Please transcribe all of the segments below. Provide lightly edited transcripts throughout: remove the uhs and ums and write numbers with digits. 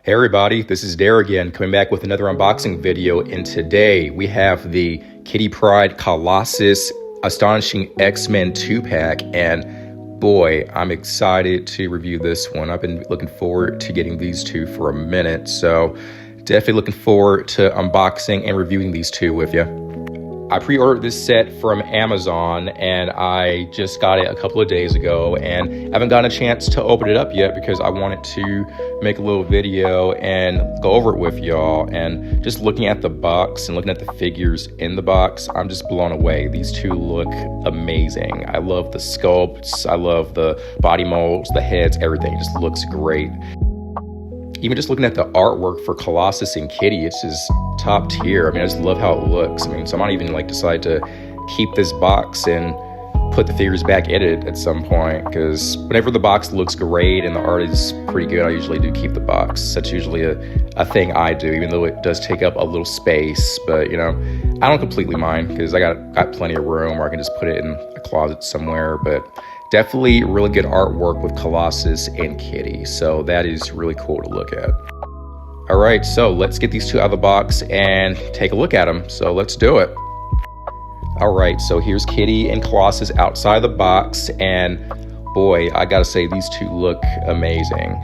Hey everybody, this is Dare again, coming back with another unboxing video, and today we have the Kitty Pryde Colossus Astonishing X-Men 2-pack, and boy, I'm excited to review this one. I've been looking forward to getting these two for a minute, so definitely looking forward to unboxing and reviewing these two with you. I pre-ordered this set from Amazon, and I just got it a couple of days ago, and I haven't gotten a chance to open it up yet because I wanted to make a little video and go over it with y'all. And just looking at the box and looking at the figures in the box, I'm just blown away. These two look amazing. I love the sculpts, I love the body molds, the heads, everything. It just looks great. Even just looking at the artwork for Colossus and Kitty, it's just top tier. I mean, I just love how it looks. I mean, so I might even decide to keep this box and put the figures back in it at some point, because whenever the box looks great and the art is pretty good, I usually do keep the box. That's usually a thing I do, even though it does take up a little space. But, you know, I don't completely mind because I got plenty of room where I can just put it in a closet somewhere. But definitely really good artwork with Colossus and Kitty, so that is really cool to look at. All right, so let's get these two out of the box and take a look at them. So let's do it. All right, so here's Kitty and Colossus outside the box, and boy, I gotta say, these two look amazing.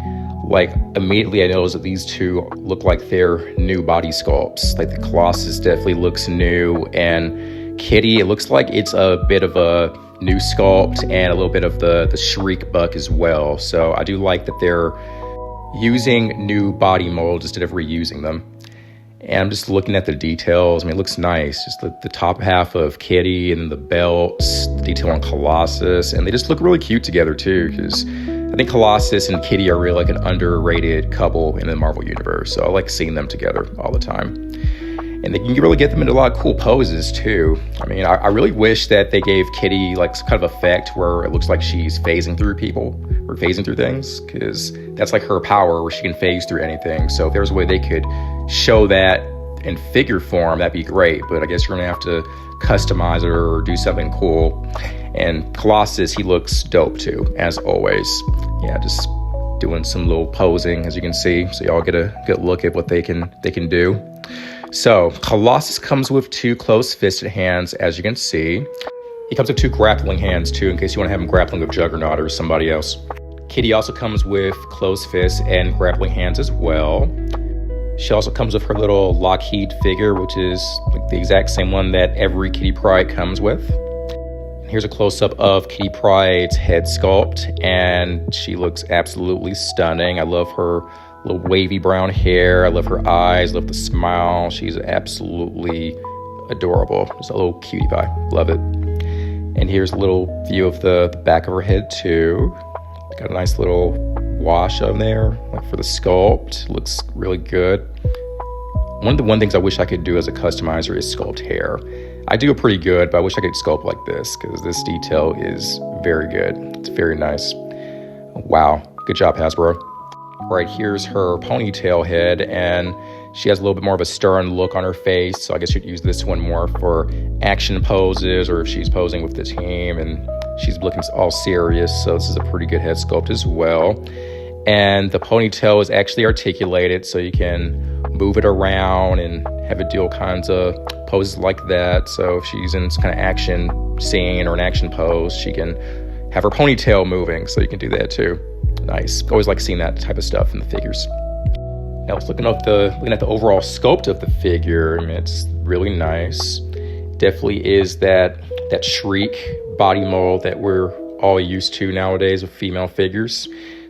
Like, immediately I noticed that these two look like they're new body sculpts. Like, the Colossus definitely looks new, and Kitty, it looks like it's a bit of a new sculpt and a little bit of the shriek buck as well. So I do like that they're using new body molds instead of reusing them. And I'm just looking at the details. I mean, it looks nice. Just the top half of Kitty and the belts, the detail on Colossus, and they just look really cute together too, because I think Colossus and Kitty are really like an underrated couple in the Marvel universe. So I like seeing them together all the time. And you can really get them into a lot of cool poses too. I mean, I really wish that they gave Kitty like some kind of effect where it looks like she's phasing through people or phasing through things, because that's like her power, where she can phase through anything. So if there's a way they could show that in figure form, that'd be great. But I guess you're gonna have to customize it or do something cool. And Colossus, he looks dope too, as always. Yeah, just doing some little posing, as you can see, so y'all get a good look at what they can do. So Colossus comes with two close-fisted hands, as you can see. He comes with two grappling hands too, in case you want to have him grappling with Juggernaut or somebody else. Kitty also comes with closed fists and grappling hands as well. She also comes with her little Lockheed figure, which is like the exact same one that every Kitty Pryde comes with. Here's a close-up of Kitty Pryde's head sculpt, and she looks absolutely stunning. I love her little wavy brown hair. I love her eyes, love the smile. She's absolutely adorable. Just a little cutie pie. Love it. And here's a little view of the back of her head too. Got a nice little wash on there for the sculpt. Looks really good. One of the things I wish I could do as a customizer is sculpt hair. I do it pretty good, but I wish I could sculpt like this, because this detail is very good. It's very nice. Wow. Good job, Hasbro. Right here's her ponytail head, and she has a little bit more of a stern look on her face, so I guess you'd use this one more for action poses, or if she's posing with the team and she's looking all serious. So this is a pretty good head sculpt as well. And the ponytail is actually articulated, so you can move it around and have it do all kinds of poses like that. So if she's in some kind of action scene or an action pose, she can have her ponytail moving, so you can do that too. Nice. Always like seeing that type of stuff in the figures. Now let's looking at the overall sculpt of the figure. I mean, it's really nice. Definitely is that shriek body mold that we're all used to nowadays with female figures.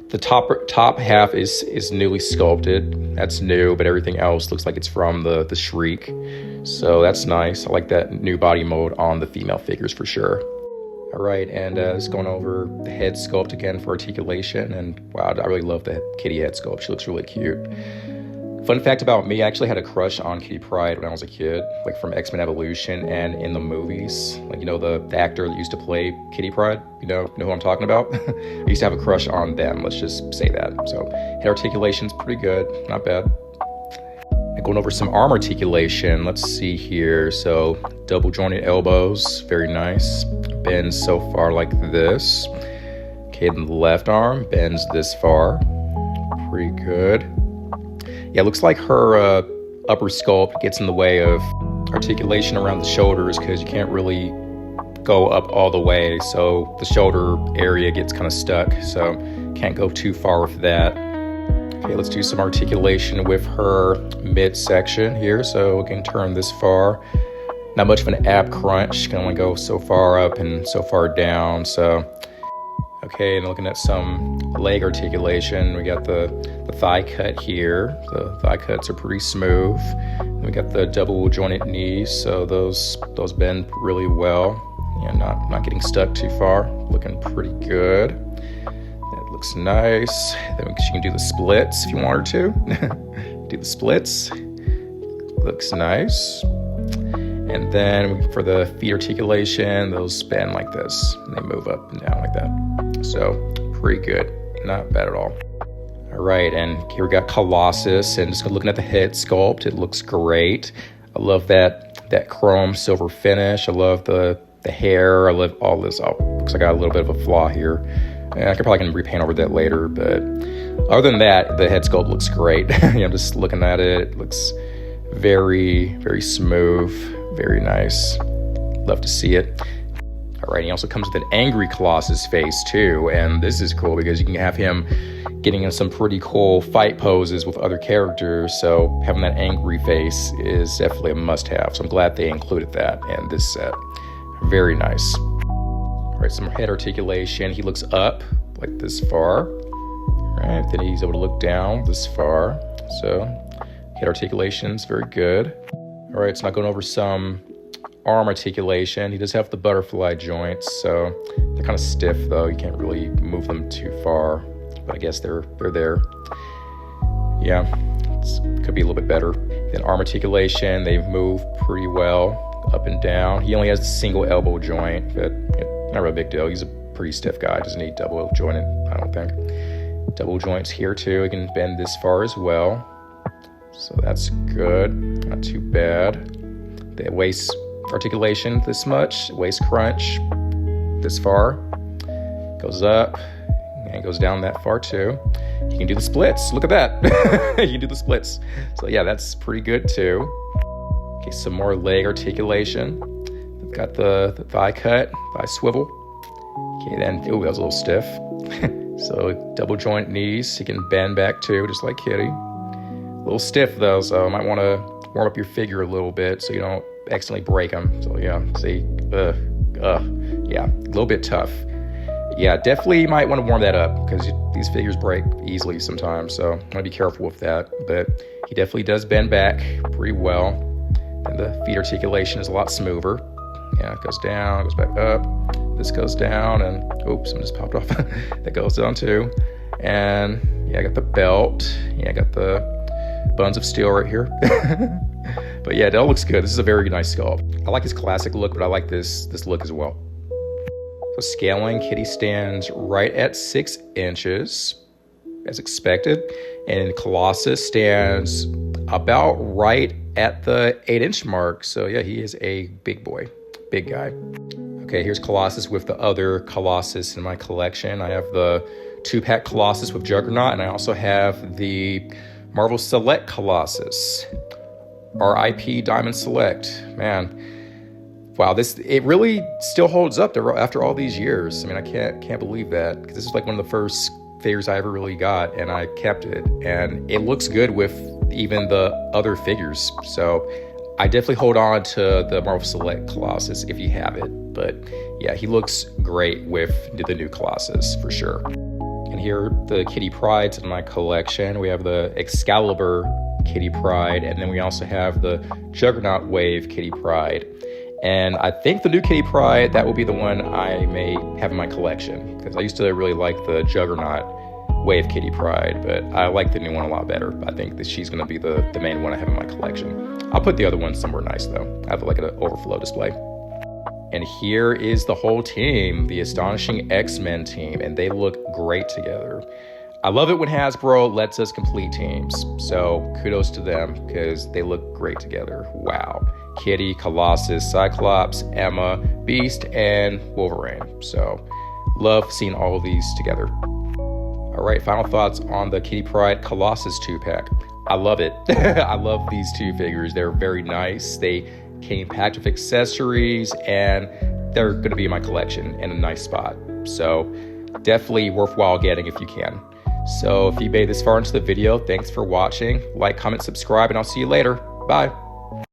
The top half is newly sculpted. That's new, but everything else looks like it's from the shriek. So that's nice. I like that new body mold on the female figures for sure. All right, and just going over the head sculpt again for articulation, and wow, I really love the Kitty head sculpt. She looks really cute. Fun fact about me, I actually had a crush on Kitty Pryde when I was a kid, like from X-Men Evolution and in the movies. Like, you know, the actor that used to play Kitty Pryde, you know who I'm talking about? I used to have a crush on them, let's just say that. So head articulation's pretty good, not bad. And going over some arm articulation, let's see here. So double jointed elbows, very nice. Bends so far like this. Okay, then the left arm bends this far. Pretty good. Yeah, it looks like her upper sculpt gets in the way of articulation around the shoulders because you can't really go up all the way, so the shoulder area gets kind of stuck, so can't go too far with that. Okay, let's do some articulation with her midsection here, so we can turn this far. Not much of an ab crunch, can only go so far up and so far down, so. Okay, and looking at some leg articulation, we got the thigh cut here. The thigh cuts are pretty smooth. We got the double jointed knees, so those bend really well. Yeah, not getting stuck too far. Looking pretty good. That looks nice. Then she can do the splits if you want her to. Do the splits. Looks nice. And then for the feet articulation, those bend like this. And they move up and down like that. So pretty good. Not bad at all. All right, and here we got Colossus, and just looking at the head sculpt, it looks great. I love that chrome silver finish. I love the hair. I love all this. Oh, looks like I got a little bit of a flaw here. And I could probably can repaint over that later, but other than that, the head sculpt looks great. I'm just looking at it. It looks very, very smooth, very nice. Love to see it. All right, he also comes with an angry Colossus face too, and this is cool because you can have him getting in some pretty cool fight poses with other characters, so having that angry face is definitely a must-have, so I'm glad they included that in this set. Very nice. All right, some head articulation. He looks up like this far, right? Then he's able to look down this far, so head articulation is very good. All right, so now going over some arm articulation. He does have the butterfly joints, so they're kind of stiff though. You can't really move them too far, but I guess they're there. Yeah, could be a little bit better. Then arm articulation, they move pretty well up and down. He only has a single elbow joint, but not really a big deal. He's a pretty stiff guy. Doesn't need double jointed, I don't think. Double joints here too. He can bend this far as well, so that's good. Not too bad. The waist articulation this much, waist crunch this far, goes up and goes down that far too. You can do the splits. Look at that. You can do the splits. So yeah, that's pretty good too. Okay, some more leg articulation. We've got the thigh cut, thigh swivel. Okay, then, ooh, that was a little stiff. So double joint knees, you can bend back too, just like Kitty. A little stiff though, so I might want to warm up your figure a little bit so you don't accidentally break them. So yeah, see, yeah, a little bit tough. Yeah, definitely might want to warm that up because these figures break easily sometimes, so I'm gonna be careful with that. But he definitely does bend back pretty well, and the feet articulation is a lot smoother. Yeah, it goes down, goes back up. This goes down, and oops, something just popped off. That goes down too. And yeah, I got the belt. Yeah, I got the buns of steel right here. But yeah, it all looks good. This is a very nice sculpt. I like this classic look, but I like this look as well. So scaling, Kitty stands right at 6 inches, as expected, and Colossus stands about right at the 8-inch mark. So yeah, he is a big boy, big guy. Okay, here's Colossus with the other Colossus in my collection. I have the 2-pack Colossus with Juggernaut, and I also have the Marvel Select Colossus. RIP Diamond Select. Man, wow, it really still holds up after all these years. I mean, I can't believe that, because this is like one of the first figures I ever really got, and I kept it, and it looks good with even the other figures. So I definitely hold on to the Marvel Select Colossus if you have it. But yeah, he looks great with the new Colossus for sure. And here are the Kitty Prydes in my collection. We have the Excalibur Kitty Pryde, and then we also have the Juggernaut Wave Kitty Pryde. And I think the new Kitty Pryde, that will be the one I may have in my collection, because I used to really like the Juggernaut Wave Kitty Pryde, but I like the new one a lot better. I think that she's going to be the main one I have in my collection. I'll put the other one somewhere nice though. I have like an overflow display. And here is the whole team, the astonishing X-Men team, and they look great together. I love it when Hasbro lets us complete teams, so kudos to them because they look great together. Wow. Kitty, Colossus, Cyclops, Emma, Beast, and Wolverine. So love seeing all of these together. All right, final thoughts on the Kitty Pryde Colossus 2-pack. I love it. I love these two figures. They're very nice. They came packed with accessories, and they're going to be in my collection in a nice spot. So definitely worthwhile getting if you can. So if you made this far into the video, thanks for watching. Like, comment, subscribe, and I'll see you later. Bye.